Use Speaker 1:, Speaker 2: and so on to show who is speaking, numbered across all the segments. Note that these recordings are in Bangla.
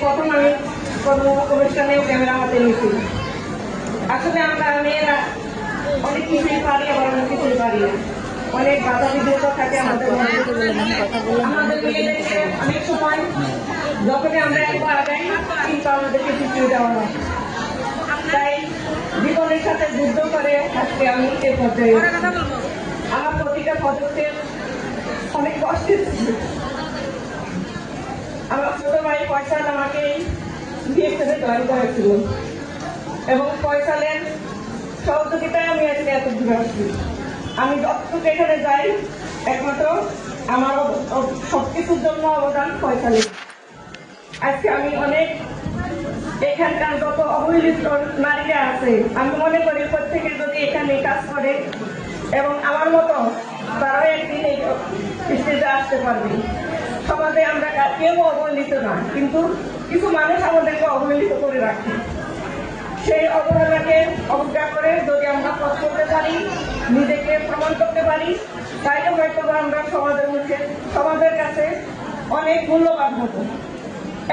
Speaker 1: প্রথম আমি কোনো অনুষ্ঠানেও ক্যামেরা হাতে নিয়েছি। আসলে আমরা মেয়েরা অনেক কিছুই পারি, আবার অনেক কিছুই পারি না। অনেক বাধা বিঘ্নতা থাকে আমাদের মধ্যে। আমাদের মেয়েদেরকে অনেক সময় যখনই আমরা একবার আগাই কিন্তু আমাদেরকে পিছিয়ে দেওয়া হয়। তাই জীবনের সাথে যুদ্ধ করে আজকে আমি এই পর্যায়ে। আমার প্রতিটা পদক্ষেপ অনেক কষ্টের ছিল। আমার ছোট ভাই ফয়সাল আমাকে বিএসএফে জয়েন করেছিল এবং ফয়সালের সহযোগিতায় আমি আজকে এত দূরে আসছি। আমি যতটুকু এখানে যাই একমাত্র আমার সবকিছুর জন্য অবদান ফয়সালের। আজকে আমি অনেক এখানকার যত অবহেলিত নারীরা আছে আমি মনে করি প্রত্যেকে যদি এখানে কাজ করে এবং আমার মতো তারাও একদিন এই স্টেজে আসতে পারবে। সমাজে আমরা কেউ অবহেলিত না, কিন্তু কিছু মানুষ আমাদেরকে অবহেলিত করে রাখে। সেই অবহেলাকে অবজ্ঞা করে যদি আমরা পথ করতে পারি, নিজেকে প্রমাণ করতে পারি, তাইলে হয়তো আমরা সমাজের কাছে অনেক মূল্যবান হবো।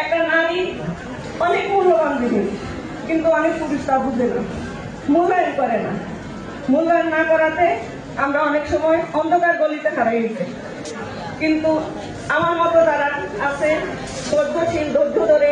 Speaker 1: একটা নারী অনেক মূল্যবান জিনিস, কিন্তু অনেক পুরুষ তা বুঝে না, মূল্যায়ন করে না। মূল্যায়ন না করাতে আমরা অনেক সময় অন্ধকার গলিতে হারাই যাই। কিন্তু আমার মতো যারা আছে ধৈর্যশীল, ধৈর্য ধরে